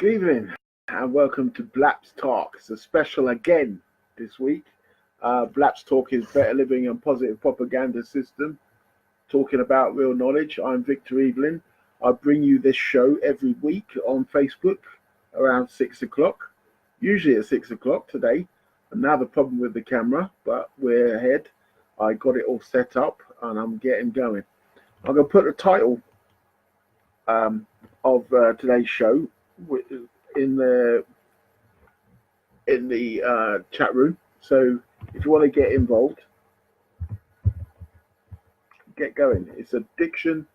Good evening and welcome to Blapps Tark. It's a special again this week. Blapps Talk is better living and positive propaganda system, talking about real knowledge. I'm Victor Evelyn. I bring you this show every week on Facebook around 6 o'clock, usually at 6 o'clock today. Another problem with the camera, but we're ahead. I got it all set up and I'm getting going. I'm going to put the title of today's show in the chat room. So if you want to get involved, get going. It's addiction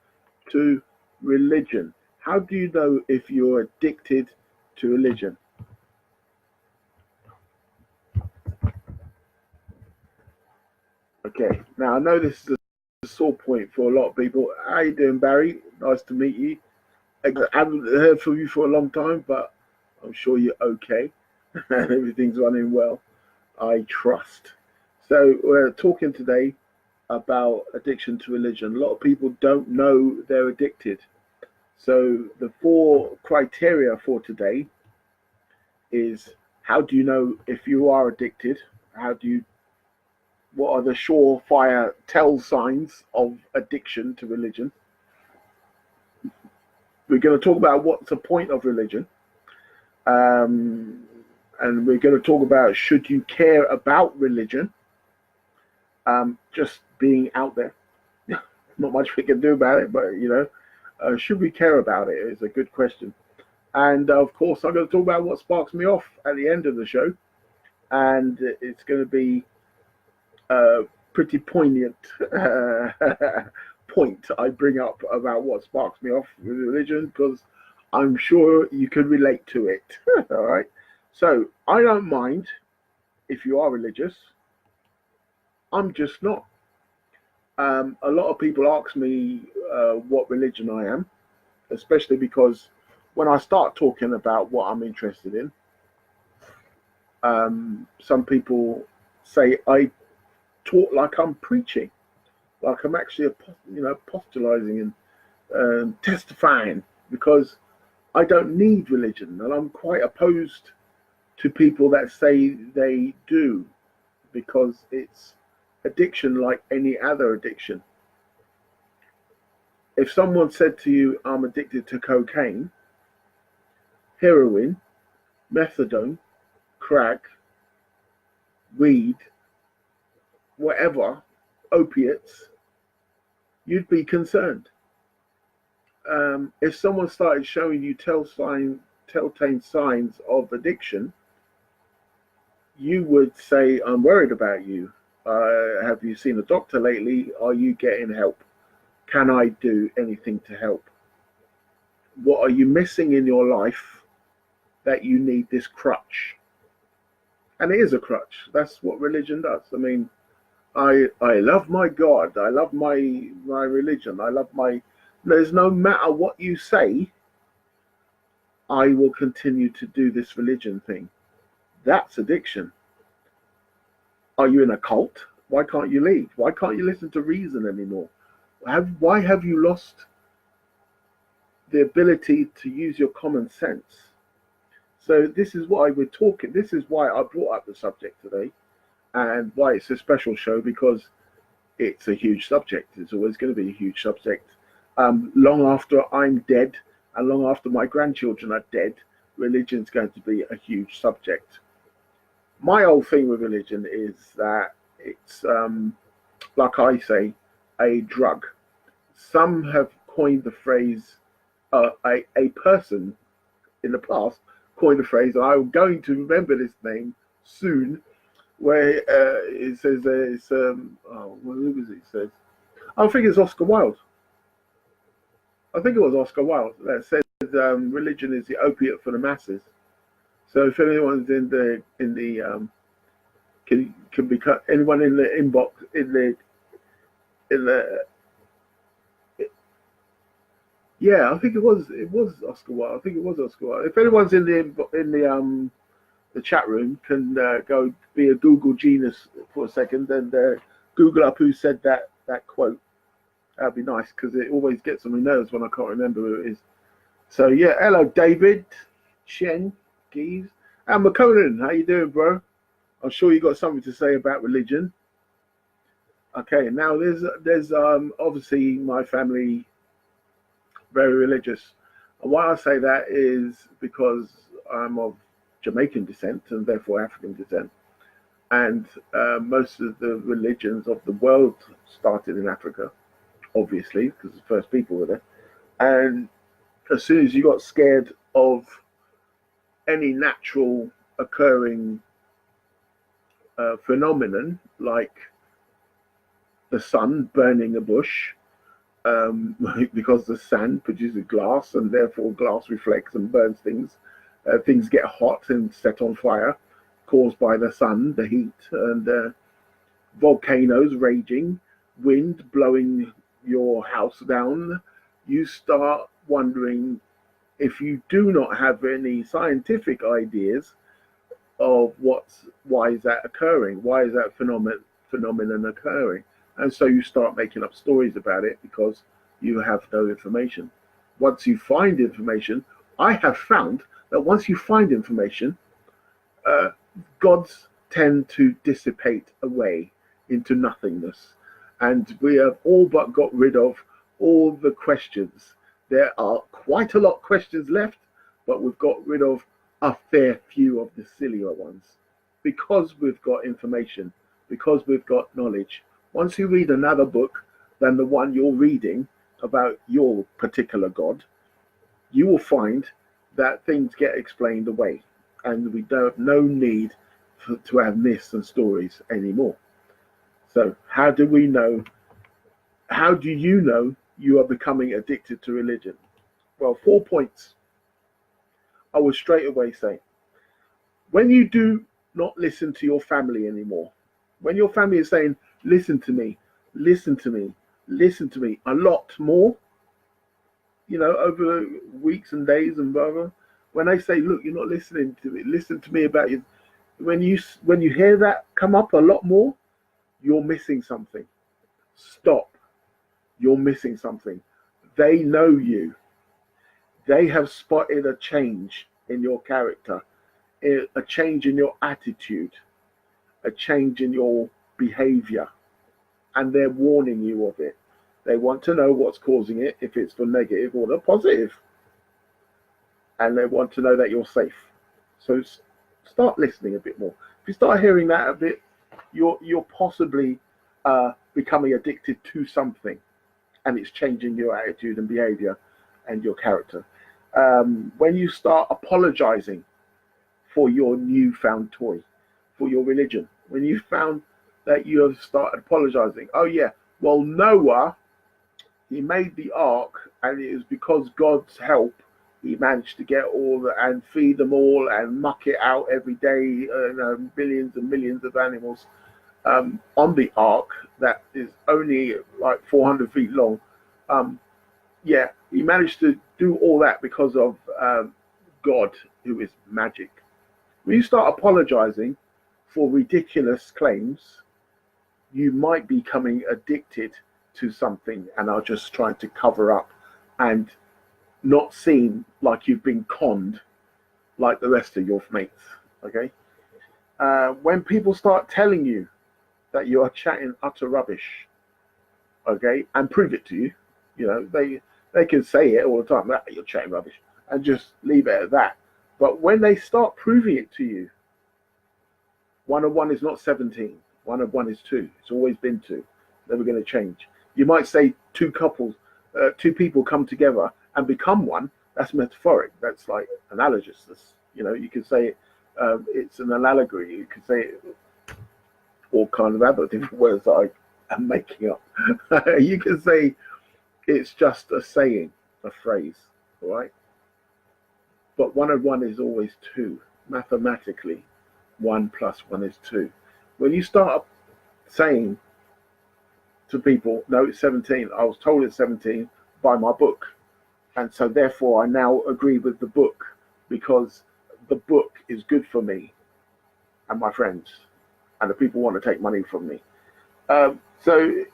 to religion. How do you know if you're addicted to religion? Okay, now I know this is a sore point for a lot of people. How you doing, Barry? Nice to meet you. I haven't heard from you for a long time, but I'm sure you're okay and everything's running well, I trust. So we're talking today about addiction to religion. A lot of people don't know they're addicted. So the 4 criteria for today is: how do you know if you are addicted? What are the surefire tell signs of addiction to religion? We're going to talk about what's the point of religion. And we're going to talk about, should you care about religion? Just being out there. Not much we can do about it, but should we care about it is a good question. And of course, I'm going to talk about what sparks me off at the end of the show. And it's going to be a pretty poignant point I bring up about what sparks me off with religion, because I'm sure you can relate to it. All right. So I don't mind if you are religious. I'm just not. A lot of people ask me what religion I am, especially because when I start talking about what I'm interested in, some people say I talk like I'm preaching, like I'm actually apostolizing and testifying, because I don't need religion, and I'm quite opposed to people that say they do, because it's addiction like any other addiction. If someone said to you, I'm addicted to cocaine, heroin, methadone, crack, weed, whatever, opiates, you'd be concerned. If someone started showing you telltale signs of addiction, you would say, I'm worried about you. Have you seen a doctor lately? Are you getting help? Can I do anything to help? What are you missing in your life that you need this crutch? And it is a crutch. That's what religion does. I mean, I love my God. I love my religion. There's no matter what you say, I will continue to do this religion thing. That's addiction. Are you in a cult? Why can't you leave? Why can't you listen to reason anymore? Why have you lost the ability to use your common sense? So this is why we're talking. This is why I brought up the subject today, and why it's a special show, because it's a huge subject. It's always going to be a huge subject. Long after I'm dead, and long after my grandchildren are dead, religion's going to be a huge subject. My whole thing with religion is that it's, like I say, a drug. Some have coined the phrase, a person in the past coined the phrase, and I'm going to remember this name soon, where it says, who was it? It says, I think it's Oscar Wilde. I think it was Oscar Wilde that said, religion is the opiate for the masses. So if anyone's in the can be cut, anyone in the inbox in the yeah, I think it was Oscar Wilde. I think it was Oscar Wilde. If anyone's in the chat room, can go be a Google genius for a second and Google up who said that quote. That'd be nice, because it always gets on my nerves when I can't remember who it is. So yeah, hello David. Shen, Geese. And McConan, how you doing, bro? I'm sure you got something to say about religion. Okay, now there's obviously my family very religious. And why I say that is because I'm of Jamaican descent and therefore African descent. And most of the religions of the world started in Africa, obviously, because the first people were there. And as soon as you got scared of any natural occurring phenomenon, like the sun burning a bush, because the sand produces glass and therefore glass reflects and burns things. Things get hot and set on fire, caused by the sun, the heat, and volcanoes raging, wind blowing your house down. You start wondering, if you do not have any scientific ideas of why is that occurring, why is that phenomenon occurring, and so you start making up stories about it because you have no information. Once you find information, I have found that once you find information, uh, gods tend to dissipate away into nothingness, and we have all but got rid of all the questions. There are quite a lot of questions left, but we've got rid of a fair few of the sillier ones because we've got information, because we've got knowledge. Once you read another book than the one you're reading about your particular God, you will find that things get explained away, and we don't no need to have myths and stories anymore. So how do we know? How do you know you are becoming addicted to religion? Well, 4 points. I would straight away say, when you do not listen to your family anymore, when your family is saying, listen to me, listen to me, listen to me a lot more, over weeks and days and blah, blah, when they say, look, you're not listening to me, listen to me about you. When you hear that come up a lot more, you're missing something. Stop. You're missing something. They know you. They have spotted a change in your character, a change in your attitude, a change in your behavior, and they're warning you of it. They want to know what's causing it, if it's the negative or the positive, and they want to know that you're safe. So start listening a bit more. If you start hearing that a bit, you're possibly becoming addicted to something, and it's changing your attitude and behavior and your character. When you start apologizing for your newfound toy, for your religion, when you found that you have started apologizing, oh yeah, well, Noah, he made the ark, and it was because God's help he managed to get and feed them all and muck it out every day, billions and millions of animals on the ark that is only like 400 feet long. Yeah, he managed to do all that because of God, who is magic. When you start apologizing for ridiculous claims, you might be becoming addicted to something and are just trying to cover up and not seem like you've been conned like the rest of your mates. Okay? When people start telling you that you are chatting utter rubbish, okay, and prove it to you, they can say it all the time, you're chatting rubbish, and just leave it at that. But when they start proving it to you, 1 and 1 is not 17. 1 and 1 is 2. It's always been 2. Never going to change. You might say two people come together and become one. That's metaphoric. That's like analogous. You can say it's an allegory. You can say all kind of other different words that I am making up. You can say it's just a saying, a phrase, all right? But 1 and 1 is always 2. Mathematically, 1 plus 1 is 2. When you start saying to people, no, it's 17. I was told it's 17 by my book. And so therefore I now agree with the book because the book is good for me and my friends and the people want to take money from me. So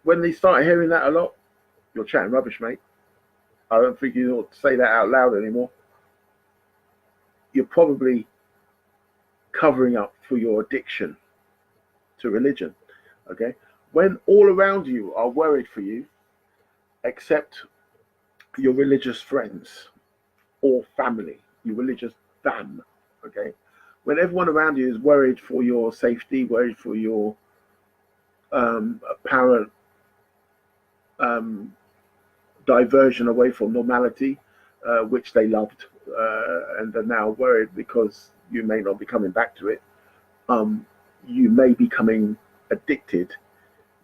when they start hearing that a lot, you're chatting rubbish, mate. I don't think you ought to say that out loud anymore. you're probably covering up for your addiction to religion. Okay, when all around you are worried for you, except your religious friends or family, your religious fam. Okay, when everyone around you is worried for your safety, worried for your apparent um, diversion away from normality, which they loved, and are now worried because you may not be coming back to it. You may be becoming addicted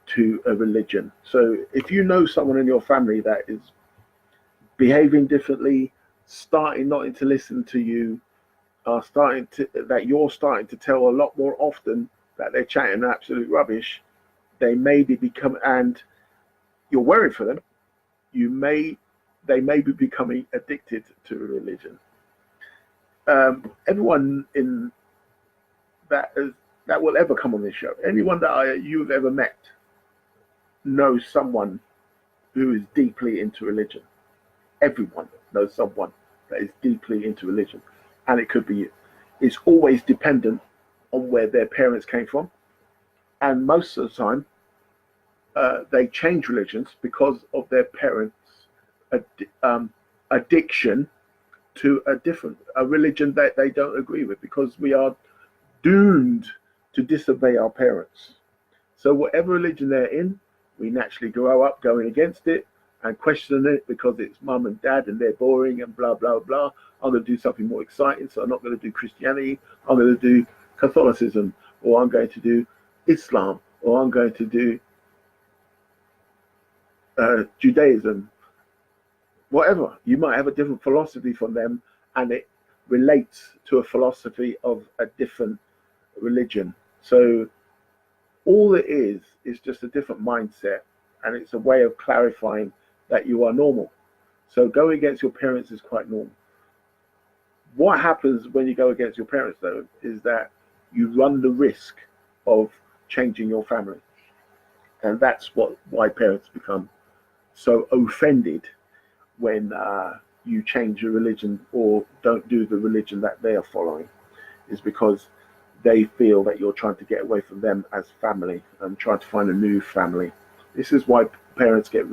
to a religion. So if you know someone in your family that is behaving differently, starting not to listen to you, that you're starting to tell a lot more often that they're chatting absolute rubbish, they may be become and you're worried for them. They may be becoming addicted to religion. Everyone in that is, that will ever come on this show, anyone that you've ever met, knows someone who is deeply into religion. Everyone knows someone that is deeply into religion, and it could be you. It's always dependent on where their parents came from, and most of the time, they change religions because of their parents' addiction to a religion that they don't agree with, because we are doomed to disobey our parents. So whatever religion they're in, we naturally grow up going against it and questioning it because it's mum and dad and they're boring and blah, blah, blah. I'm going to do something more exciting, so I'm not going to do Christianity. I'm going to do Catholicism, or I'm going to do Islam, or I'm going to do Judaism. Whatever. You might have a different philosophy from them, and it relates to a philosophy of a different religion. So all it is just a different mindset, and it's a way of clarifying that you are normal. So going against your parents is quite normal. What happens when you go against your parents, though, is that you run the risk of changing your family. And that's why parents become so offended when you change your religion or don't do the religion that they are following, is because they feel that you're trying to get away from them as family and trying to find a new family. This is why parents get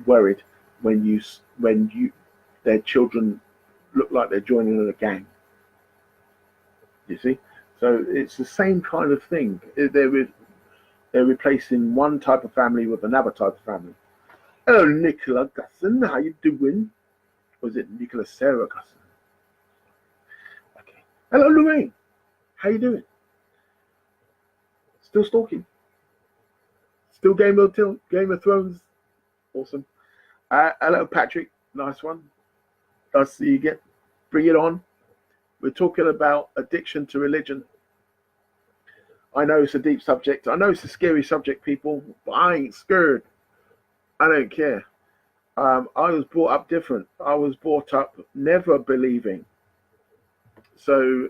worried when their children look like they're joining in a gang. You see, so it's the same kind of thing. They're replacing one type of family with another type of family. Hello, Nicola Gusson, how you doing? Or is it Nicola Sarah Gusson? Okay. Hello, Lorraine. How you doing? Still stalking? Still Game of Thrones? Awesome. Hello, Patrick. Nice one. Nice to see you again. Bring it on. We're talking about addiction to religion. I know it's a deep subject. I know it's a scary subject, people, but I ain't scared. I don't care. I was brought up different. I was brought up never believing. So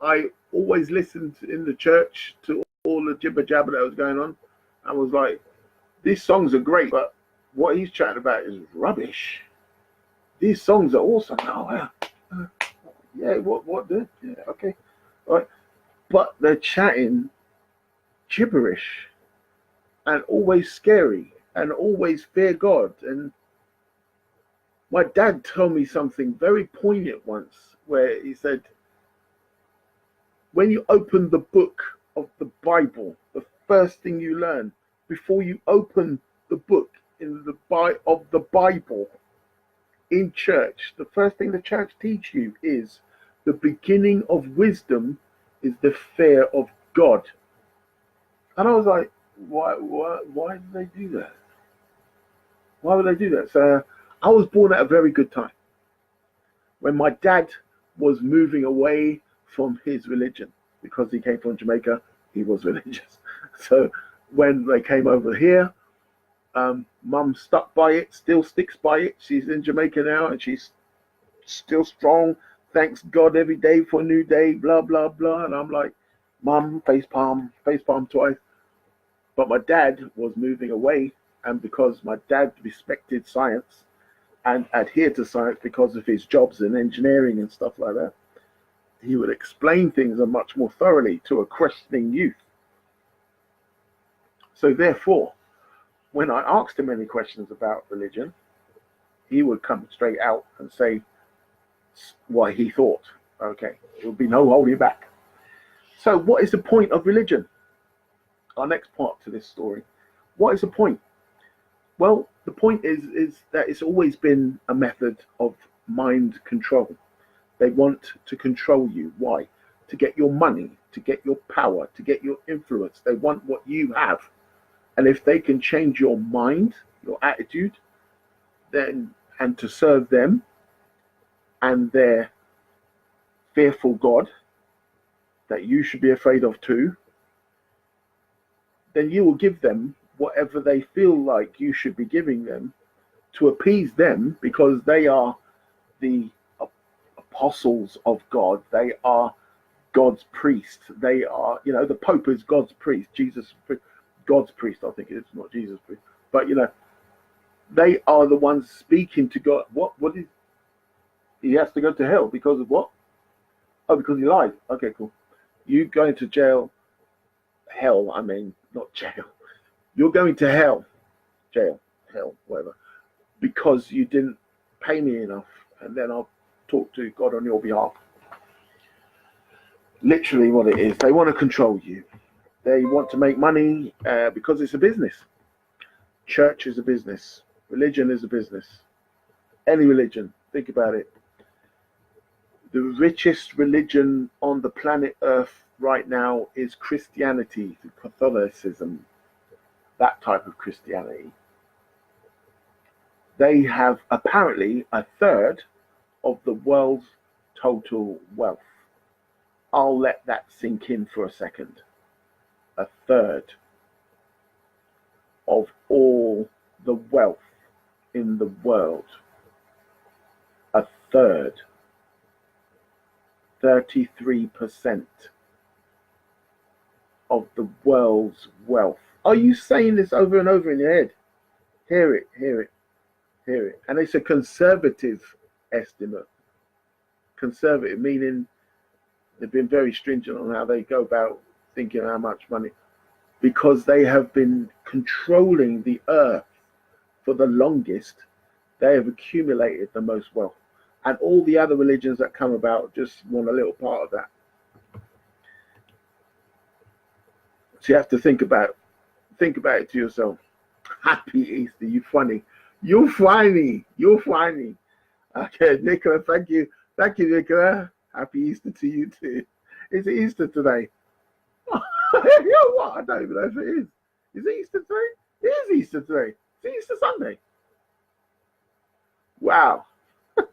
I always listened in the church to all the jibber jabber that was going on. I was like, these songs are great, but what he's chatting about is rubbish. These songs are awesome. Oh, yeah, what the? Yeah, okay. All right. But they're chatting gibberish and always scary and always fear God. And my dad told me something very poignant once, where he said, when you open the book of the Bible, the first thing you learn before you open the book of the Bible in church, the first thing the church teach you is the beginning of wisdom is the fear of God. And I was like, why do they do that? Why would they do that? So I was born at a very good time, when my dad was moving away from his religion, because he came from Jamaica. He was religious. So when they came over here, mum stuck by it, still sticks by it. She's in Jamaica now, and she's still strong. Thanks God every day for a new day, blah, blah, blah. And I'm like, mum, face palm twice. But my dad was moving away, and because my dad respected science and adhere to science because of his jobs in engineering and stuff like that, he would explain things much more thoroughly to a questioning youth. So therefore, when I asked him any questions about religion, he would come straight out and say what he thought. Okay, there would be no holding back. So what is the point of religion? Our next part to this story. What is the point? Well, the point is that it's always been a method of mind control. They want to control you. Why? To get your money, to get your power, to get your influence. They want what you have. And if they can change your mind, your attitude, then and to serve them and their fearful God that you should be afraid of too, then you will give them whatever they feel like you should be giving them to appease them, because they are the apostles of God. They are God's priest. They are, the Pope is God's priest. Jesus, God's priest, I think it's not Jesus' priest. But, they are the ones speaking to God. What is, he has to go to hell because of what? Oh, because he lied. Okay, cool. You going to jail, hell, I mean, not jail. You're going to hell, jail, hell, whatever, because you didn't pay me enough, and then I'll talk to God on your behalf. Literally what it is. They want to control you. They want to make money because it's a business. Church is a business. Religion is a business. Any religion, think about it. The richest religion on the planet Earth right now is Christianity, Catholicism, that type of Christianity. They have apparently a third of the world's total wealth. I'll let that sink in for a second. A third of all the wealth in the world. A third. 33% of the world's wealth. Are you saying this over and over in your head? Hear it, hear it, hear it. And it's a conservative estimate. Conservative meaning they've been very stringent on how they go about thinking how much money, because they have been controlling the earth for the longest. They have accumulated the most wealth, and all the other religions that come about just want a little part of that. So you have to think about it to yourself. Happy Easter, you funny. You're funny. Okay, Nicola, thank you, Nicola. Happy Easter to you too. It's Easter today. You know what? I don't even know if it is. Is it Easter today? It is Easter today. It's Easter Sunday. Wow. Is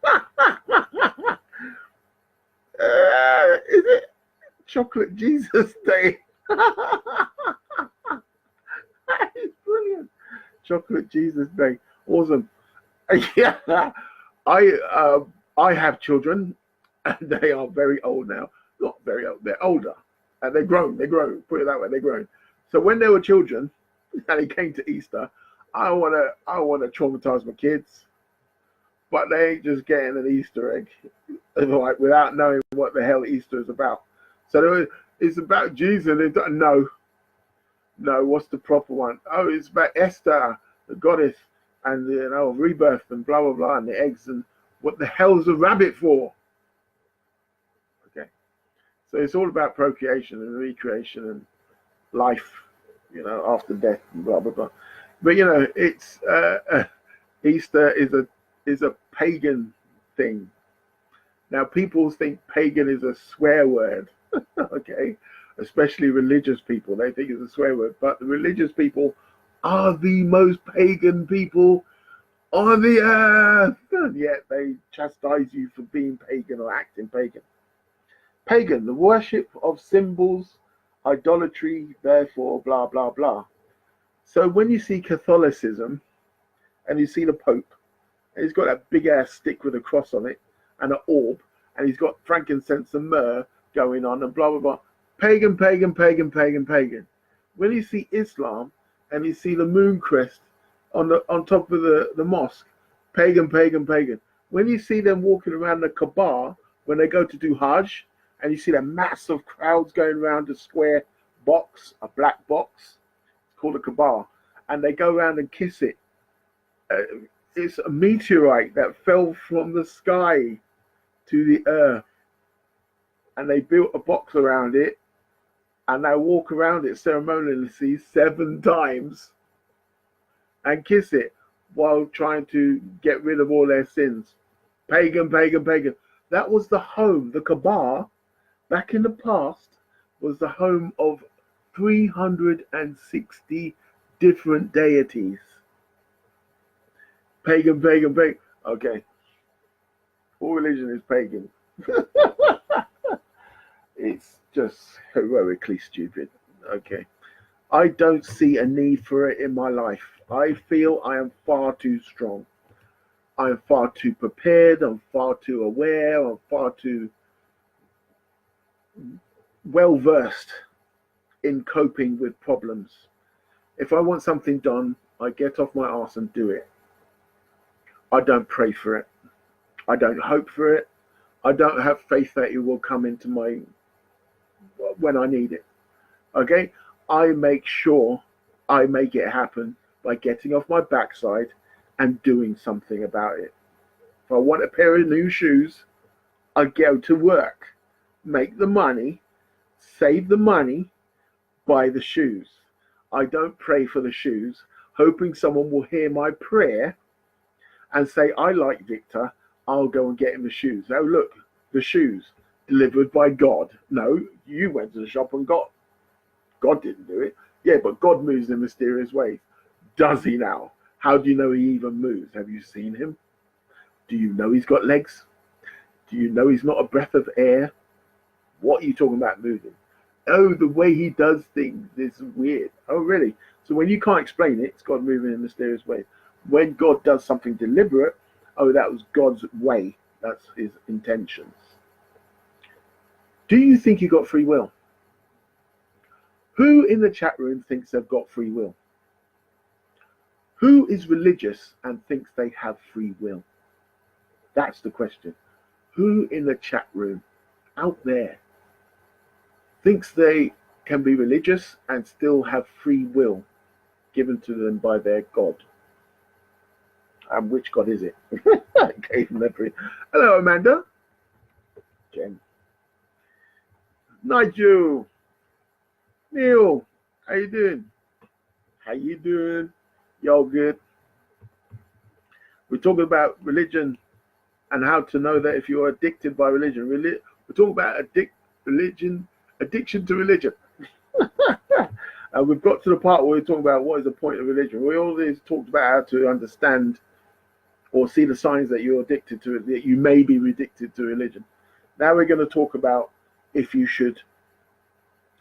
it Chocolate Jesus Day? That is brilliant. Chocolate Jesus Day. Awesome. Yeah. I have children, and they are very old now. Not very old, they're older. And they're grown. Put it that way, they're grown. So when they were children and it came to Easter, I wanna traumatize my kids, but they ain't just getting an Easter egg, like, without knowing what the hell Easter is about. So it's about Jesus. No, what's the proper one? Oh, it's about Esther, the goddess, and rebirth and blah blah blah, and the eggs, and what the hell is a rabbit for? Okay, so it's all about procreation and recreation and life, after death and blah blah blah. But it's Easter is a pagan thing. Now people think pagan is a swear word, okay? Especially religious people, they think it's a swear word. But the religious people are the most pagan people on the earth, and yet they chastise you for being pagan or acting pagan. Pagan, the worship of symbols, idolatry, therefore, blah, blah, blah. So when you see Catholicism and you see the Pope, and he's got that big ass stick with a cross on it and an orb, and he's got frankincense and myrrh going on and blah, blah, blah. Pagan, pagan, pagan, pagan, pagan. When you see Islam and you see the moon crest on top of the mosque, Pagan, pagan, pagan. When you see them walking around the Kaaba, when they go to do Hajj, and you see the massive crowds going around a square box, a black box, called a Kaaba, and they go around and kiss it. It's a meteorite that fell from the sky to the earth, and they built a box around it, and they walk around it ceremoniously 7 times and kiss it while trying to get rid of all their sins. Pagan, pagan, pagan. That was the home. The Kaaba, back in the past, was the home of 360 different deities. Pagan, pagan, pagan. Okay. All religion is pagan. It's just heroically stupid. Okay. I don't see a need for it in my life. I feel I am far too strong. I am far too prepared. I'm far too aware. I'm far too well versed in coping with problems. If I want something done, I get off my arse and do it. I don't pray for it. I don't hope for it. I don't have faith that it will come into my when I need it. Okay? I make sure I make it happen by getting off my backside and doing something about it. If I want a pair of new shoes, I go to work, make the money, save the money, buy the shoes. I don't pray for the shoes, hoping someone will hear my prayer and say, I like Victor, I'll go and get him the shoes. Oh, look, the shoes delivered by God. No, you went to the shop and got. God didn't do it. Yeah, but God moves in mysterious ways. Does he now? How do you know he even moves? Have you seen him? Do you know he's got legs? Do you know he's not a breath of air? What are you talking about moving? Oh, the way he does things is weird. Oh, really? So when you can't explain it, it's God moving in mysterious ways. When God does something deliberate, oh, that was God's way. That's his intentions. Do you think you got free will? Who in the chat room thinks they've got free will? Who is religious and thinks they have free will? That's the question. Who in the chat room out there thinks they can be religious and still have free will given to them by their God? And which God is it? Gave them their free. Hello, Amanda. Jen. Nigel. Neil. How you doing? How you doing? Y'all good? We're talking about religion and how to know that if you're addicted by religion. We're talking about addiction to religion. And we've got to the part where we're talking about what is the point of religion. We always talked about how to understand or see the signs that you're addicted to it, that you may be addicted to religion. Now we're going to talk about if you should.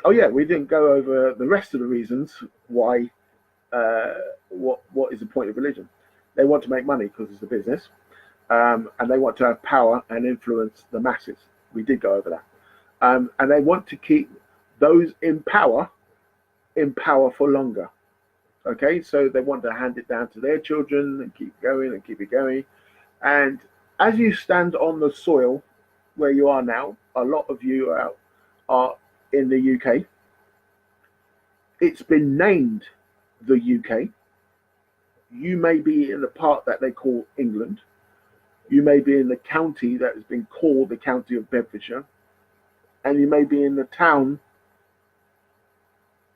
Oh yeah, we didn't go over the rest of the reasons why. What is the point of religion? They want to make money because it's a business, and they want to have power and influence the masses. We did go over that, and they want to keep those in power for longer. Okay, so they want to hand it down to their children and keep going and keep it going. And as you stand on the soil where you are now, a lot of you are in the UK. It's been named the UK. You may be in the part that they call England. You may be in the county that has been called the county of Bedfordshire. And you may be in the town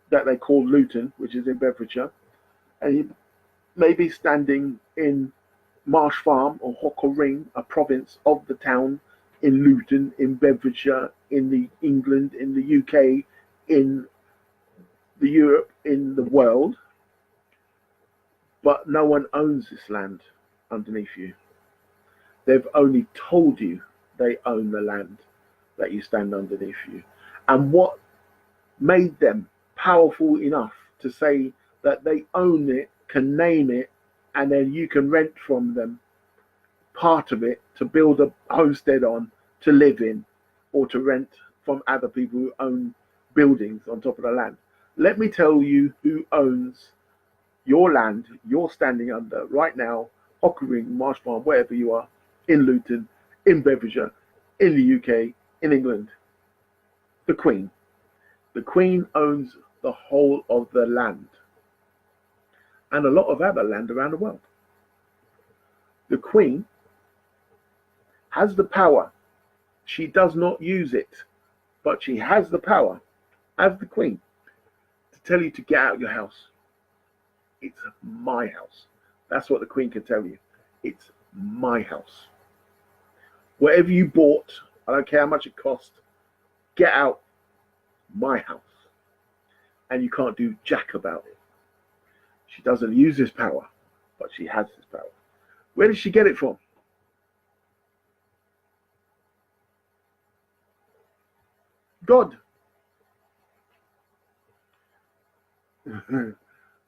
that they call Luton, which is in Bedfordshire. And you may be standing in Marsh Farm or Hawker Ring, a province of the town in Luton, in Bedfordshire, in the England, in the UK, in the Europe, in the world. But no one owns this land underneath you. They've only told you they own the land that you stand underneath you. And what made them powerful enough to say that they own it, can name it, and then you can rent from them part of it to build a homestead on, to live in, or to rent from other people who own buildings on top of the land. Let me tell you who owns your land you're standing under right now Ockering, Marsh Farm, wherever you are, in Luton, in Bedfordshire, in the UK, in England. The Queen. The Queen owns the whole of the land and a lot of other land around the world. The Queen has the power. She does not use it, but she has the power as the Queen to tell you to get out of your house. It's my house. That's what the Queen can tell you. It's my house. Whatever you bought, I don't care how much it cost, get out my house. And you can't do jack about it. She doesn't use this power, but she has this power. Where did she get it from? God.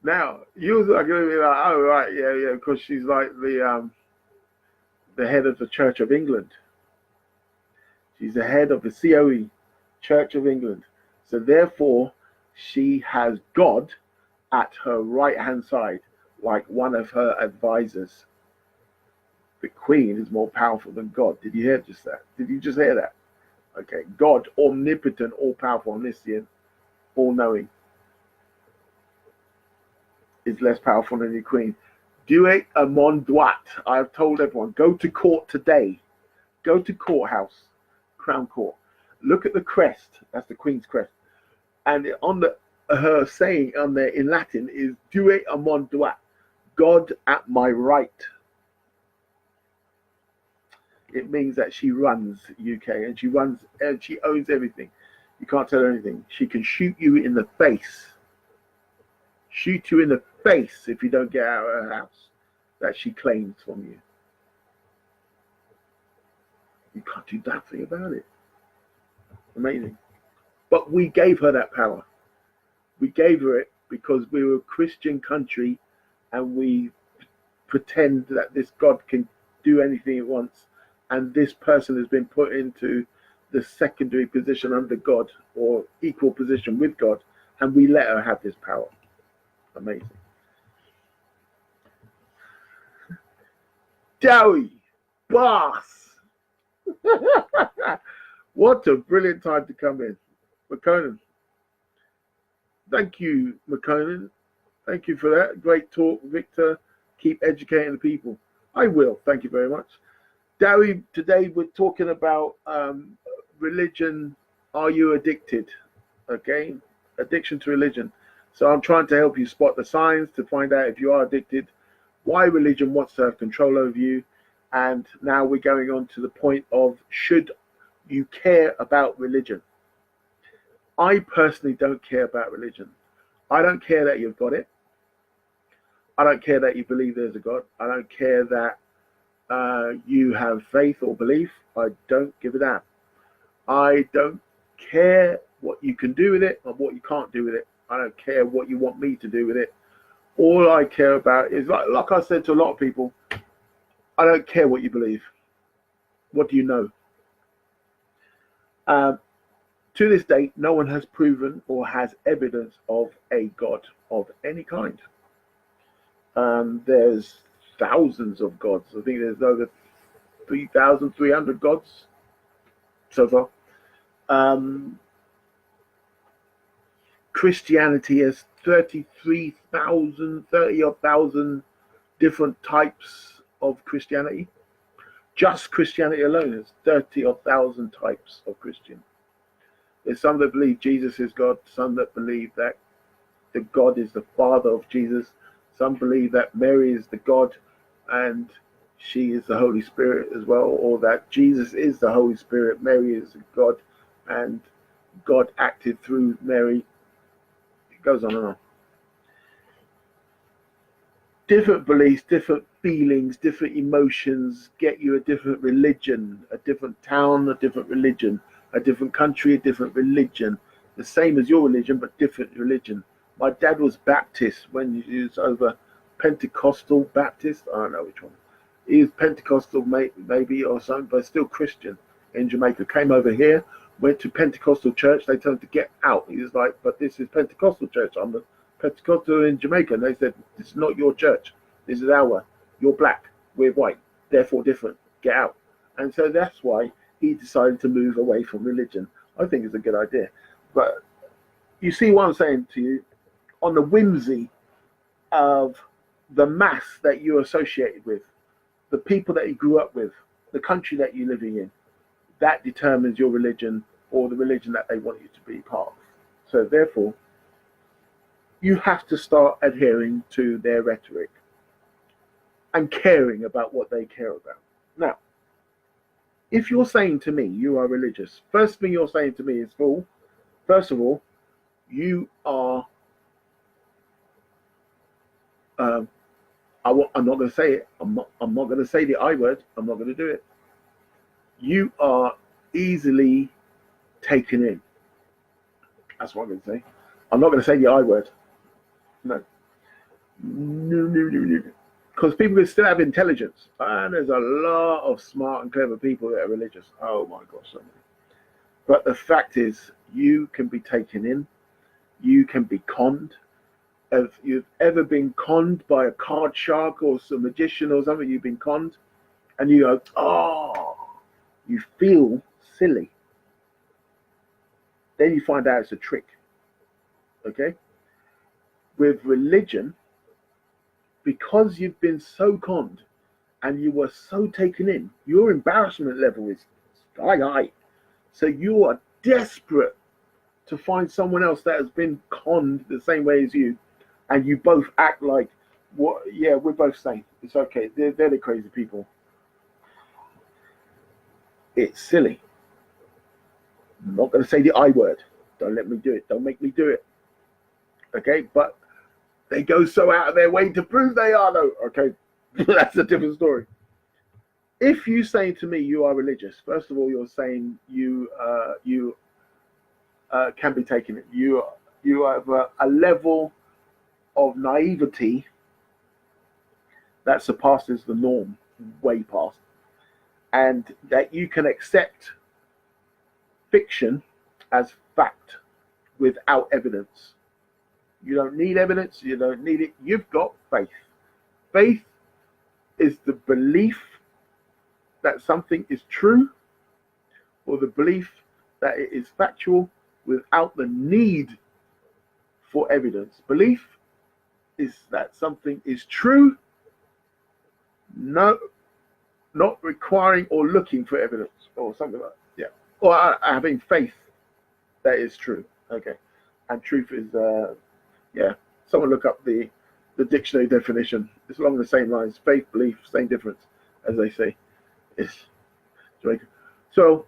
Now, you're going to be like, oh, right, yeah, because she's like the head of the Church of England. She's the head of the COE, Church of England. So therefore, she has God at her right-hand side, like one of her advisors. The Queen is more powerful than God. Did you hear just that? Did you just hear that? Okay, God, omnipotent, all-powerful, omniscient, all-knowing, is less powerful than the Queen. Do it amon droit. I have told everyone, go to court today. Go to courthouse, Crown Court. Look at the crest. That's the Queen's crest. And on her saying on there in Latin is "Due amon droit," God at my right. It means that she runs UK and she owns everything. You can't tell her anything. She can shoot you in the face. Shoot you in the face if you don't get out of her house that she claims from you. You can't do nothing about it. Amazing. But we gave her that power. We gave her it because we were a Christian country and we pretend that this God can do anything he wants, and this person has been put into the secondary position under God or equal position with God, and we let her have this power. Amazing. Dowie, boss. What a brilliant time to come in. McConan. Thank you, McConan. Thank you for that. Great talk, Victor. Keep educating the people. I will. Thank you very much. Dowie, today we're talking about religion. Are you addicted? Okay. Addiction to religion. So I'm trying to help you spot the signs to find out if you are addicted, why religion wants to have control over you. And now we're going on to the point of, should you care about religion? I personally don't care about religion. I don't care that you've got it. I don't care that you believe there's a God. I don't care that you have faith or belief. I don't give a damn. I don't care what you can do with it or what you can't do with it. I don't care what you want me to do with it. All I care about is, like I said to a lot of people, I don't care what you believe. What do you know? To this date, no one has proven or has evidence of a God of any kind. There's thousands of gods. I think there's over 3,300 gods so far. Christianity has 30,000 different types of Christianity. Just Christianity alone is 30,000 types of Christian. There's some that believe Jesus is God, some that believe that the God is the Father of Jesus, some believe that Mary is the God and she is the Holy Spirit as well, or that Jesus is the Holy Spirit, Mary is God, and God acted through Mary. It goes on and on. Different beliefs, different feelings, different emotions get you a different religion, a different town, a different religion, a different country, a different religion. The same as your religion, but different religion. My dad was Baptist when he was over Pentecostal Baptist. I don't know which one. He was Pentecostal maybe or something, but still Christian in Jamaica. Came over here, went to Pentecostal church. They told him to get out. He was like, but this is Pentecostal church. I'm the Pentecostal in Jamaica. And they said, this is not your church. This is our. You're black. we're white, therefore different, get out. And so that's why he decided to move away from religion. I think it's a good idea. But you see what I'm saying to you? On the whimsy of the mass that you're associated with, the people that you grew up with, the country that you're living in, that determines your religion or the religion that they want you to be part of. So therefore, you have to start adhering to their rhetoric and caring about what they care about. Now, if you're saying to me you are religious, first thing you're saying to me is, fool, first of all, you are, I'm not going to say it. I'm not going to say the I word. I'm not going to do it. You are easily taken in. That's what I'm going to say. I'm not going to say the I word. No. No. Because people can still have intelligence. And there's a lot of smart and clever people that are religious. Oh my gosh, so many. But the fact is, you can be taken in. You can be conned. If you've ever been conned by a card shark or some magician or something, you've been conned, and you go, oh, you feel silly. Then you find out it's a trick. Okay? With religion, because you've been so conned and you were so taken in, your embarrassment level is sky high. So you are desperate to find someone else that has been conned the same way as you, and you both act like, what? Yeah, we're both sane. It's okay. They're the crazy people. It's silly. I'm not going to say the I word. Don't let me do it. Don't make me do it. Okay, but they go so out of their way to prove they are, though. Okay, that's a different story. If you say to me you are religious, first of all, you're saying you can be taken. You have a level of naivety that surpasses the norm, way past, and that you can accept fiction as fact without evidence. You don't need evidence. You don't need it. You've got faith. Faith is the belief that something is true, or the belief that it is factual without the need for evidence. Belief is that something is true, no, not requiring or looking for evidence or something like that. Yeah. Or having faith that is true. Okay. And truth is, yeah. Someone look up the dictionary definition. It's along the same lines. Faith, belief, same difference, as they say. It's Jamaican. So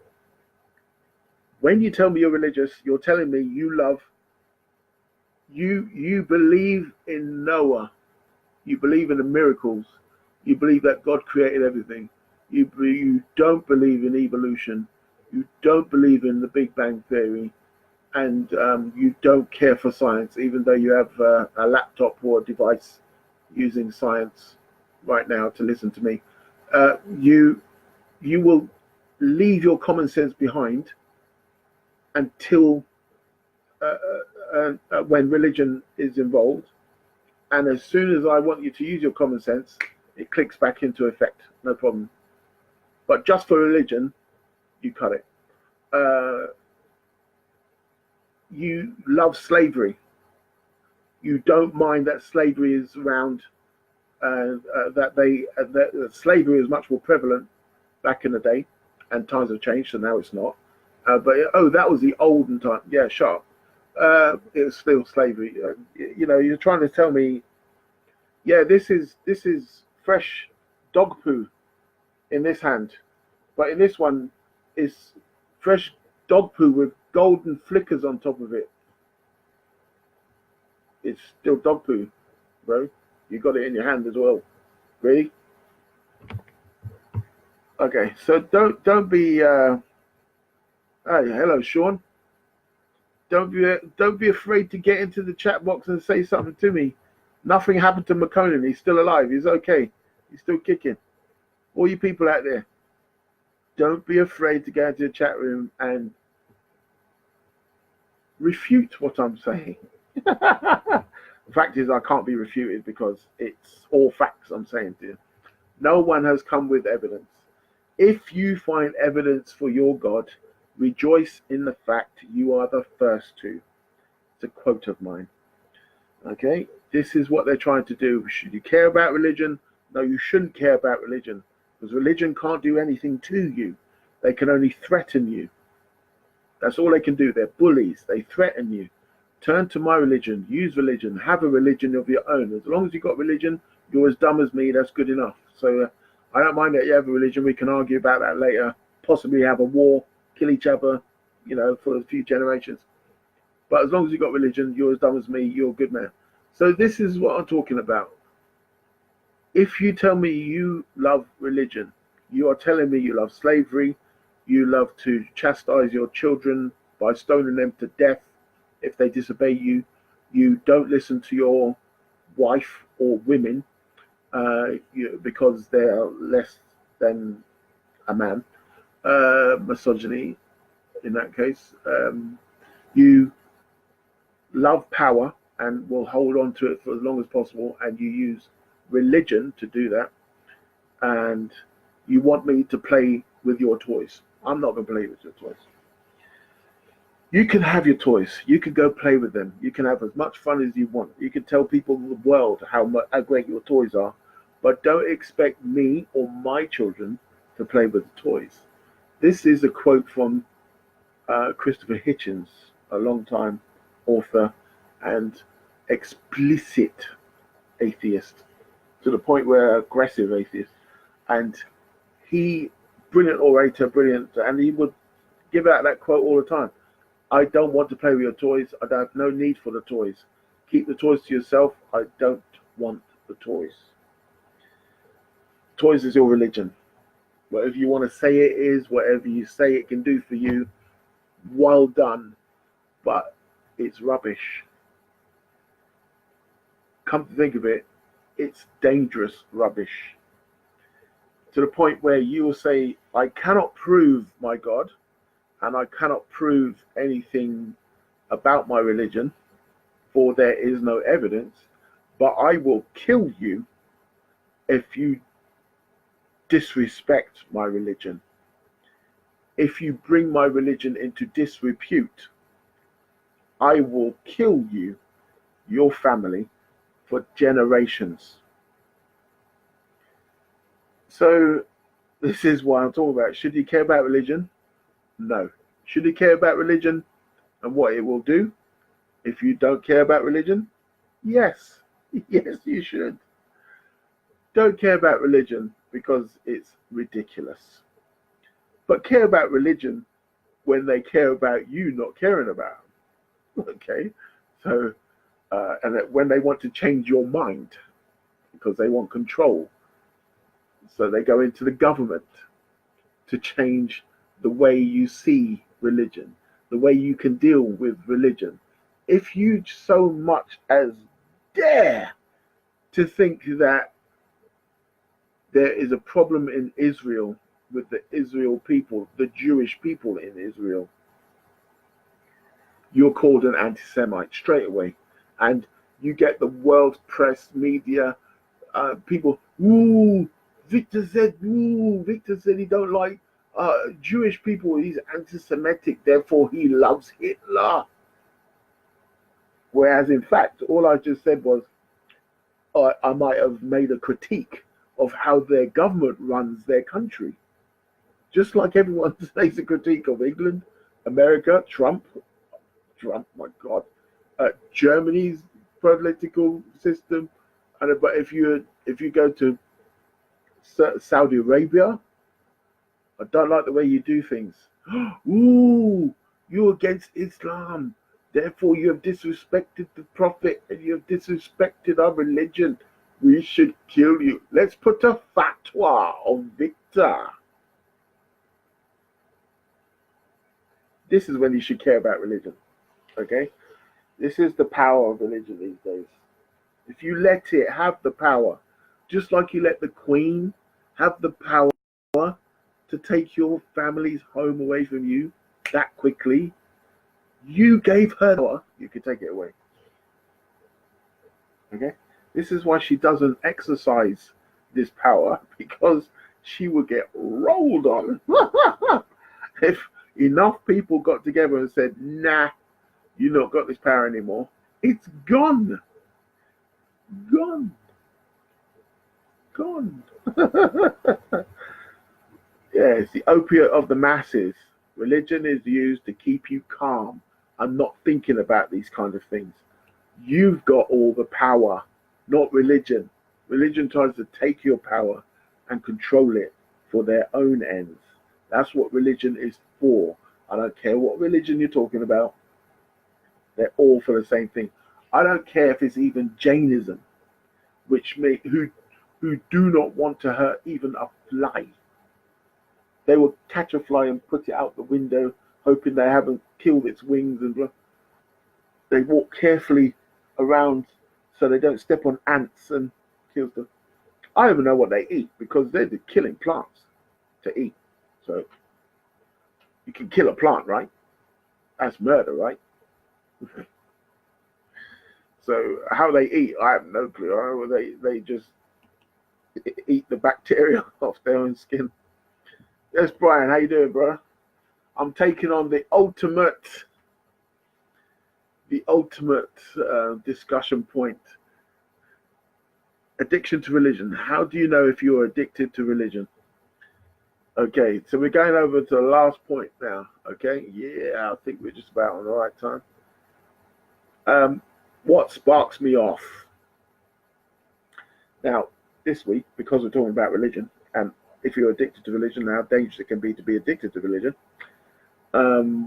when you tell me you're religious, you're telling me you love. You believe in Noah. You believe in the miracles. You believe that God created everything. You don't believe in evolution. You don't believe in the Big Bang Theory. And you don't care for science, even though you have a laptop or a device using science right now to listen to me. You will leave your common sense behind until when religion is involved. And as soon as I want you to use your common sense, it clicks back into effect. No problem. But just for religion, you cut it. You love slavery. You don't mind that slavery is around. That slavery is much more prevalent back in the day, and times have changed, so now it's not. But that was the olden time. Yeah, sharp. It was still slavery. You're trying to tell me, yeah, this is fresh dog poo in this hand, but in this one is fresh dog poo with golden flickers on top of it. It's still dog poo, bro. You got it in your hand as well. Really? Okay, so don't be. Hey, hello, Sean. Don't be afraid to get into the chat box and say something to me. Nothing happened to McConan. He's still alive. He's okay. He's still kicking. All you people out there, don't be afraid to go into the chat room and refute what I'm saying. The fact is, I can't be refuted because it's all facts I'm saying to you. No one has come with evidence. If you find evidence for your God, rejoice in the fact you are the first to. It's a quote of mine. Okay? This is what they're trying to do. Should you care about religion? No, you shouldn't care about religion, because religion can't do anything to you. They can only threaten you. That's all they can do. They're bullies. They threaten you. Turn to my religion. Use religion. Have a religion of your own. As long as you've got religion, you're as dumb as me. That's good enough. So I don't mind that you have a religion. We can argue about that later. Possibly have a war, kill each other, for a few generations. But as long as you've got religion, you're as dumb as me. You're a good man. So this is what I'm talking about. If you tell me you love religion, you are telling me you love slavery, you love to chastise your children by stoning them to death if they disobey you, you don't listen to your wife or women because they are less than a man, misogyny in that case. You love power and will hold on to it for as long as possible, and you use religion to do that, and you want me to play with your toys. I'm not going to play with your toys. You can have your toys. You can go play with them. You can have as much fun as you want. You can tell people in the world how great your toys are, but don't expect me or my children to play with the toys. This is a quote from Christopher Hitchens, a long-time author and explicit atheist, to the point where aggressive atheist. And he, brilliant orator, brilliant, and he would give out that quote all the time. I don't want to play with your toys. I have no need for the toys. Keep the toys to yourself. I don't want the toys. Toys is your religion. Whatever you want to say it is, whatever you say it can do for you, well done. But it's rubbish. Come to think of it, it's dangerous rubbish. To the point where you will say, I cannot prove my God, and I cannot prove anything about my religion, for there is no evidence, but I will kill you if you disrespect my religion. If you bring my religion into disrepute, I will kill you, your family, for generations. So this is what I'm talking about. Should you care about religion? No. Should you care about religion and what it will do if you don't care about religion? Yes. Yes, you should. Don't care about religion because it's ridiculous. But care about religion when they care about you not caring about them. Okay? So, and that when they want to change your mind because they want control. So they go into the government to change the way you see religion, the way you can deal with religion. If you so much as dare to think that there is a problem in Israel with the Israel people, the Jewish people in Israel, you're called an anti-Semite straight away. And you get the world press, media, people, ooh, Victor said he don't like Jewish people. He's anti-Semitic, therefore he loves Hitler. Whereas in fact, all I just said was I might have made a critique of how their government runs their country. Just like everyone makes a critique of England, America, Trump, my God, Germany's political system. But if you go to Saudi Arabia, I don't like the way you do things. Ooh, you're against Islam. Therefore, you have disrespected the Prophet and you have disrespected our religion. We should kill you. Let's put a fatwa on Victor. This is when you should care about religion. Okay? This is the power of religion these days. If you let it have the power, just like you let the Queen have the power to take your family's home away from you that quickly, you gave her power, you could take it away. Okay? This is why she doesn't exercise this power because she would get rolled on. If enough people got together and said, nah, you not got this power anymore, it's gone. Gone. Gone. Yeah, it's the opiate of the masses. Religion is used to keep you calm and not thinking about these kind of things. You've got all the power, not religion. Religion tries to take your power and control it for their own ends. That's what religion is for. I don't care what religion you're talking about. They're all for the same thing. I don't care if it's even Jainism, who do not want to hurt even a fly. They will catch a fly and put it out the window, hoping they haven't killed its wings, and they walk carefully around so they don't step on ants and kill them. I don't even know what they eat because they're killing plants to eat. So you can kill a plant, right? That's murder, right? So how they eat, I have no clue. They just eat the bacteria off their own skin. Yes, Brian, how you doing, bro? I'm taking on the ultimate discussion point. Addiction to religion. How do you know if you're addicted to religion? Okay, so we're going over to the last point now. Okay, yeah, I think we're just about on the right time. What sparks me off? Now, this week, because we're talking about religion, and if you're addicted to religion, how dangerous it can be to be addicted to religion.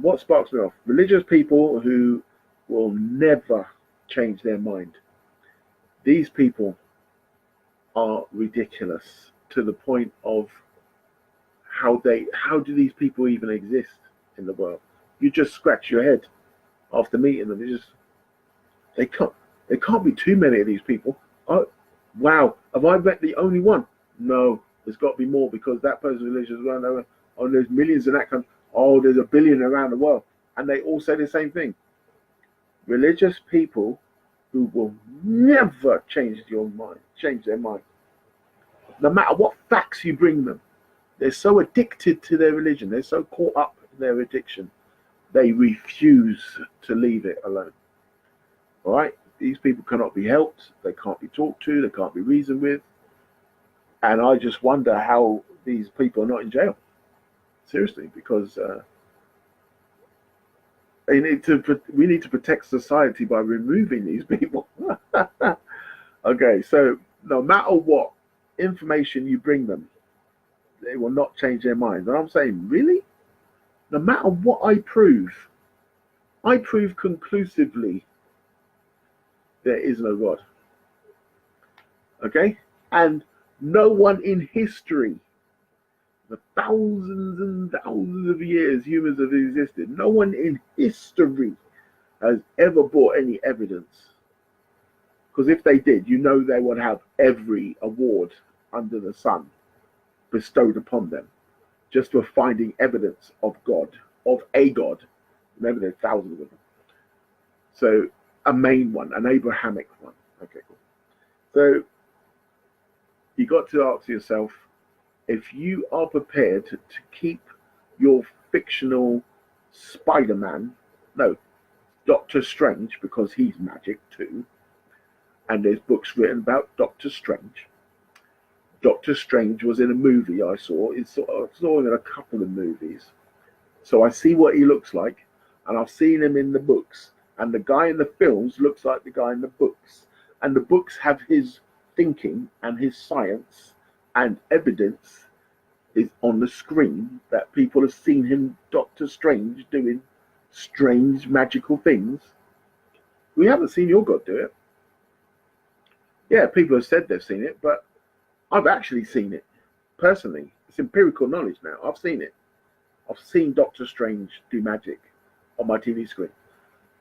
What sparks me off? Religious people who will never change their mind. These people are ridiculous to the point of how do these people even exist in the world? You just scratch your head after meeting them. They can't be too many of these people. Oh, wow, have I met the only one? No, there's got to be more because that person's religious as well. Oh, there's millions in that country. Oh, there's a billion around the world. And they all say the same thing. Religious people who will never change their mind. No matter what facts you bring them. They're so addicted to their religion. They're so caught up in their addiction. They refuse to leave it alone. All right? These people cannot be helped. They can't be talked to. They can't be reasoned with. And I just wonder how these people are not in jail. Seriously, because we need to protect society by removing these people. Okay, so no matter what information you bring them, they will not change their mind. And I'm saying, really? No matter what I prove conclusively there is no God. Okay? And no one in history, the thousands and thousands of years humans have existed, no one in history has ever brought any evidence. Because if they did, they would have every award under the sun bestowed upon them just for finding evidence of God, of a God. Remember, there's thousands of them. So a main one, an Abrahamic one. Okay, cool. So you got to ask yourself, if you are prepared to keep your fictional Spider-Man, no, Doctor Strange, because he's magic too, and there's books written about Doctor Strange. Doctor Strange was in a movie I saw. I saw him in a couple of movies. So I see what he looks like, and I've seen him in the books. And the guy in the films looks like the guy in the books. And the books have his thinking and his science and evidence is on the screen that people have seen him, Doctor Strange, doing strange magical things. We haven't seen your God do it. Yeah, people have said they've seen it, but I've actually seen it personally. It's empirical knowledge now. I've seen it. I've seen Doctor Strange do magic on my TV screen.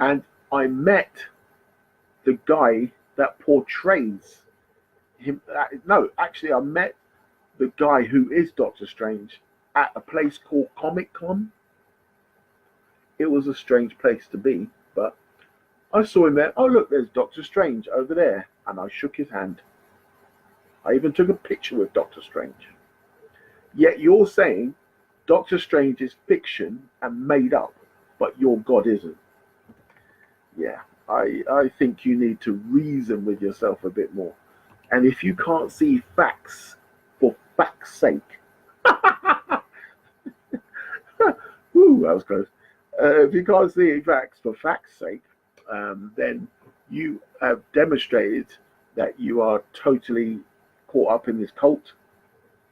And I met the guy that portrays him. No, actually, I met the guy who is Doctor Strange at a place called Comic Con. It was a strange place to be, but I saw him there. Oh, look, there's Doctor Strange over there. And I shook his hand. I even took a picture with Doctor Strange. Yet you're saying Doctor Strange is fiction and made up, but your God isn't. Yeah, I think you need to reason with yourself a bit more. And if you can't see facts for fact's sake, whoo, that was close. If you can't see facts for fact's sake, then you have demonstrated that you are totally caught up in this cult.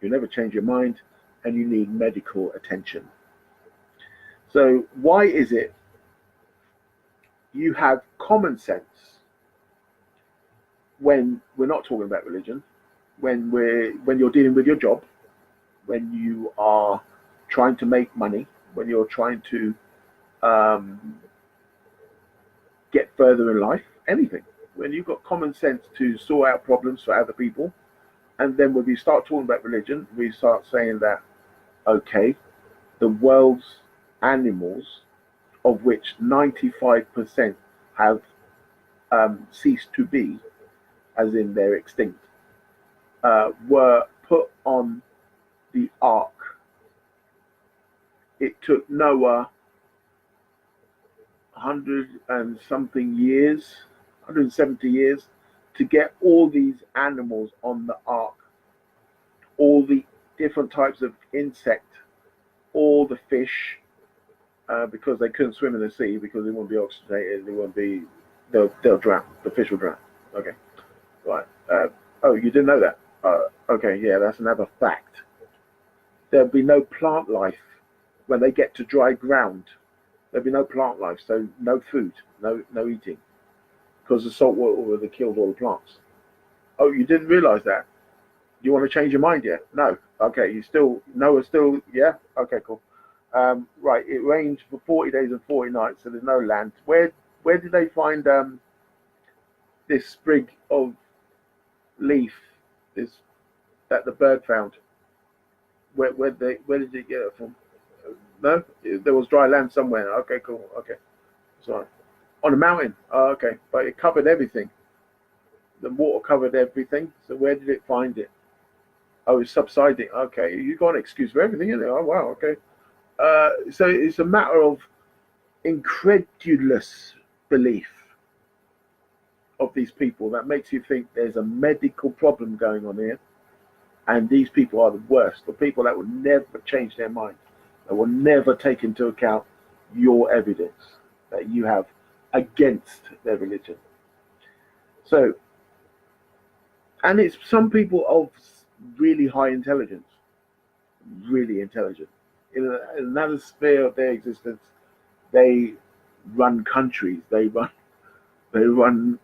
You never change your mind, and you need medical attention. So why is it you have common sense when we're not talking about religion, when you're dealing with your job, when you are trying to make money, when you're trying to get further in life, anything, when you've got common sense to sort out problems for other people, and then when we start talking about religion, we start saying that, okay, the world's animals, of which 95% have ceased to be, as in they're extinct, were put on the ark. It took Noah 170 years, to get all these animals on the ark, all the different types of insect, all the fish, because they couldn't swim in the sea because they won't be oxygenated, they'll drown, the fish will drown. Okay, right. Oh, you didn't know that? Okay, yeah, that's another fact. There'll be no plant life when they get to dry ground. There'll be no plant life, so no food, no eating, because the salt water would have killed all the plants. Oh, you didn't realize that? You want to change your mind yet? No. Okay, Noah still, yeah? Okay, cool. Right, it rained for 40 days and 40 nights, so there's no land. Where did they find this sprig of leaf that the bird found? Where did it get it from? No, there was dry land somewhere. Okay, cool. Okay, sorry. On a mountain. Oh, okay, but it covered everything. The water covered everything. So where did it find it? Oh, it's subsiding. Okay, you got an excuse for everything, isn't it? Oh, wow. Okay. So it's a matter of incredulous belief of these people that makes you think there's a medical problem going on here, and these people are the worst. The people that will never change their mind, that will never take into account your evidence that you have against their religion. So, and it's some people of really high intelligence, really intelligent. In another sphere of their existence, they run countries. They run, a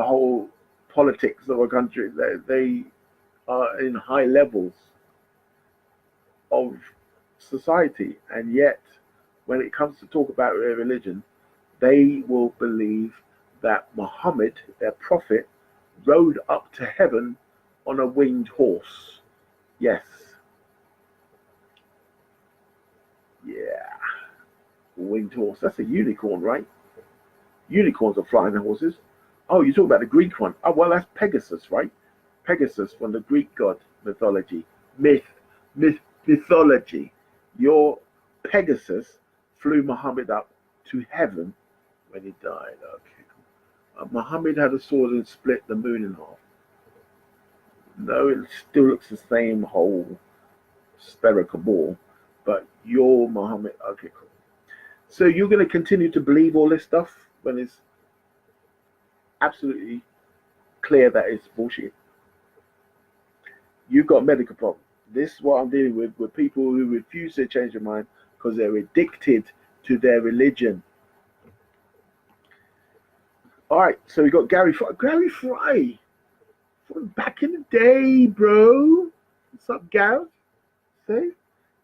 whole politics of a country. They are in high levels of society, and yet, when it comes to talk about their religion, they will believe that Muhammad, their prophet, rode up to heaven on a winged horse. Yes. Yeah. Winged horse. That's a unicorn, right? Unicorns are flying horses. Oh, you talk about the Greek one. Oh, well, that's Pegasus, right? Pegasus from the Greek god mythology. Mythology. Your Pegasus flew Muhammad up to heaven when he died. Okay, cool. Muhammad had a sword and split the moon in half. No, it still looks the same whole spherical ball, but you're Muhammad. Okay, cool. So you're going to continue to believe all this stuff when it's absolutely clear that it's bullshit. You've got a medical problem. This is what I'm dealing with people who refuse to change their mind because they're addicted to their religion. All right, so we got Gary Fry. Gary Fry from back in the day, bro. What's up, Gareth? Say,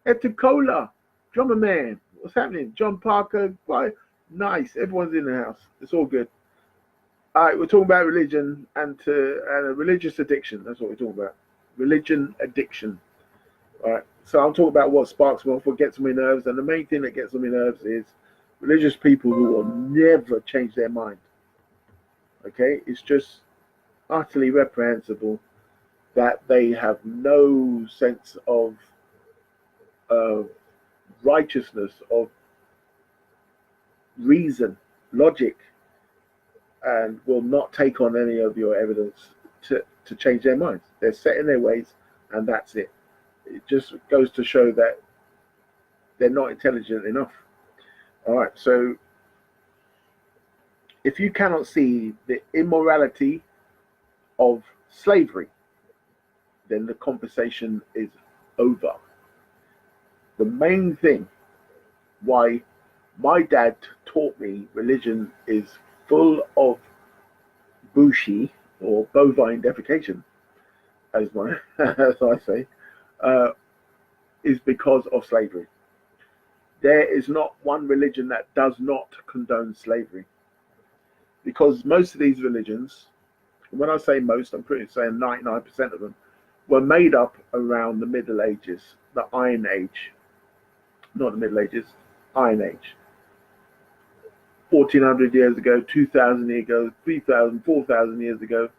Hector Cola, drummer man. What's happening? John Parker. Why? Nice. Everyone's in the house. It's all good. All right, we're talking about religion and a religious addiction. That's what we're talking about. Religion addiction. All right. So I'm talking about what sparks me off, what gets on my nerves, and the main thing that gets on my nerves is religious people who will never change their mind. Okay, it's just utterly reprehensible, that they have no sense of uh, righteousness, of reason, logic, and will not take on any of your evidence to change their minds. They're set in their ways, and that's it. It just goes to show that they're not intelligent enough. All right, so if you cannot see the immorality of slavery, then the conversation is over. The main thing why my dad taught me religion is full of bushi, or bovine defecation, as as I say, uh, is because of slavery. There is not one religion that does not condone slavery, because most of these religions, when I say most, I'm pretty saying 99% of them, were made up around the Middle Ages, the Iron Age, not the Middle Ages, Iron Age. 1400 years ago, 2000 years ago, 3000, 4000 years ago,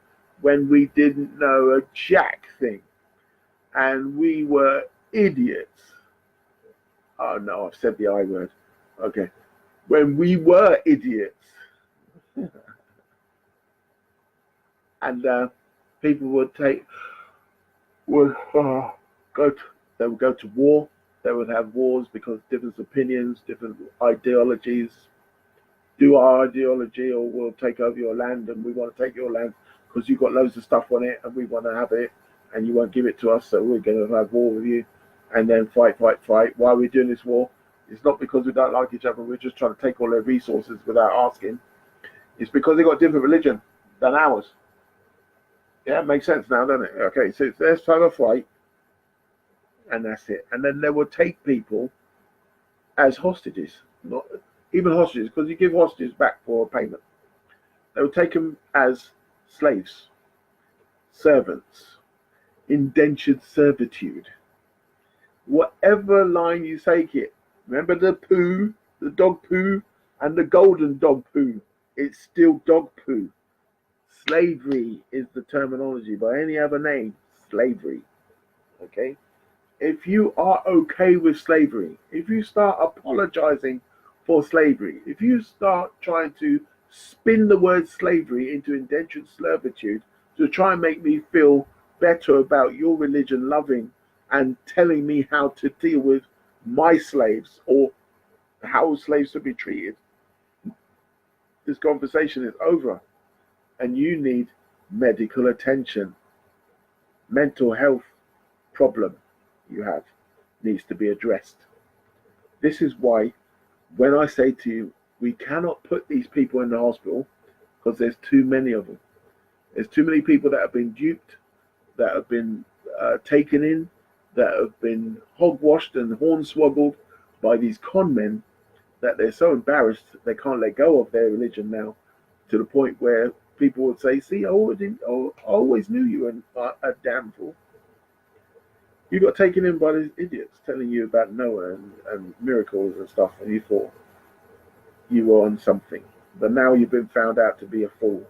when we didn't know a jack thing and we were idiots. Oh no, I've said the I word. Okay. When we were idiots. And people would they would go to war. They would have wars because different opinions, different ideologies. Do our ideology, or we'll take over your land, and we want to take your land because you've got loads of stuff on it and we want to have it, and you won't give it to us, so we're going to have war with you, and then fight. Why are we doing this war? It's not because we don't like each other, we're just trying to take all their resources without asking. It's because they got different religion than ours. Yeah, it makes sense now, doesn't it? Okay, so let's have a fight, and that's it. And then they will take people as hostages, not even hostages, because you give hostages back for payment. They will take them as slaves, servants, indentured servitude. Whatever line you take it, remember the poo, the dog poo, and the golden dog poo. It's still dog poo. Slavery is the terminology. By any other name, slavery. Okay? If you are okay with slavery, if you start apologizing for slavery, if you start trying to spin the word slavery into indentured servitude to try and make me feel better about your religion loving and telling me how to deal with my slaves or how slaves should be treated, this conversation is over. And you need medical attention. Mental health problem you have needs to be addressed. This is why when I say to you, we cannot put these people in the hospital because there's too many of them. There's too many people that have been duped, that have been taken in, that have been hogwashed and hornswoggled by these con men, that they're so embarrassed they can't let go of their religion now, to the point where people would say, see, I always knew you were a damn fool. You got taken in by these idiots telling you about Noah and miracles and stuff, and you thought you were on something. But now you've been found out to be a fool.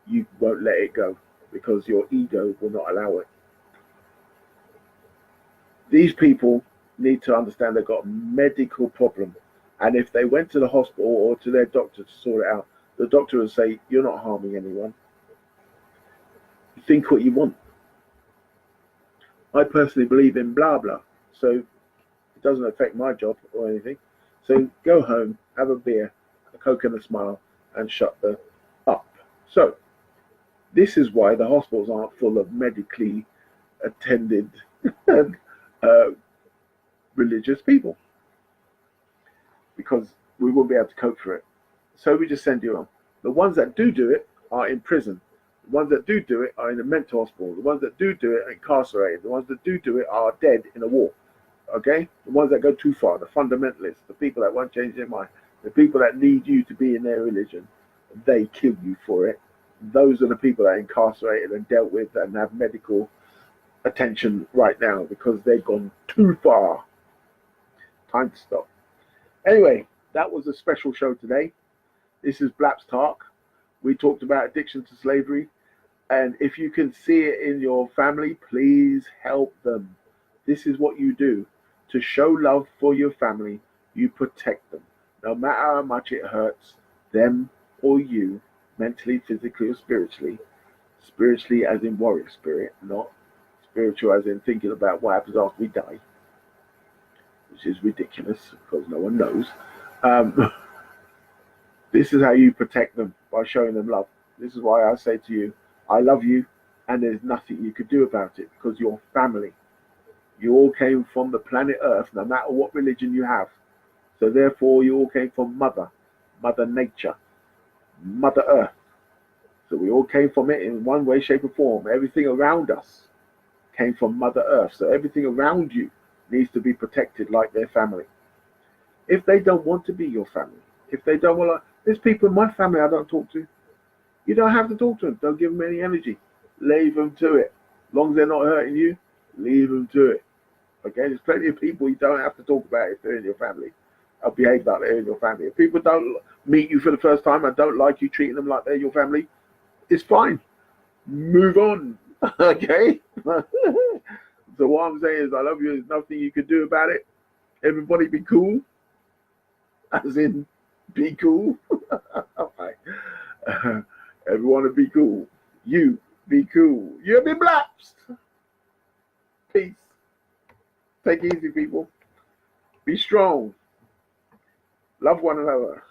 You won't let it go because your ego will not allow it. These people need to understand they've got a medical problem. And if they went to the hospital or to their doctor to sort it out, the doctor would say, you're not harming anyone. Think what you want. I personally believe in blah blah, so it doesn't affect my job or anything. So go home, have a beer, a Coke and a smile, and shut the up. So this is why the hospitals aren't full of medically attended religious people, because we won't be able to cope for it. So we just send you on. The ones that do it are in prison. The ones that do it are in a mental hospital. The ones that do it are incarcerated. The ones that do it are dead in a war. Okay? The ones that go too far, the fundamentalists, the people that won't change their mind, the people that need you to be in their religion, they kill you for it. Those are the people that are incarcerated and dealt with and have medical attention right now because they've gone too far. Time to stop. Anyway, that was a special show today. This is Blapps Tark. We talked about addiction to slavery. And if you can see it in your family, please help them. This is what you do. To show love for your family, you protect them. No matter how much it hurts them or you, mentally, physically, or spiritually. Spiritually as in warrior spirit, not spiritual as in thinking about what happens after we die, which is ridiculous because no one knows. Um, this is how you protect them, by showing them love. This is why I say to you, I love you, and there's nothing you could do about it because you're family. You all came from the planet Earth, no matter what religion you have. So therefore, you all came from Mother Nature, Mother Earth. So we all came from it in one way, shape, or form. Everything around us came from Mother Earth. So everything around you needs to be protected like their family. If they don't want to be your family, if they don't want to, there's people in my family I don't talk to. You don't have to talk to them. Don't give them any energy. Leave them to it. As long as they're not hurting you, leave them to it. Okay, there's plenty of people you don't have to talk about if they're in your family. I'll behave like they're in your family. If people don't meet you for the first time and don't like you treating them like they're your family, it's fine. Move on. Okay? So what I'm saying is I love you. There's nothing you can do about it. Everybody be cool. As in, be cool. Right. Everyone to be cool. You be cool. You'll be blapsed. Peace. Take it easy, people. Be strong. Love one another.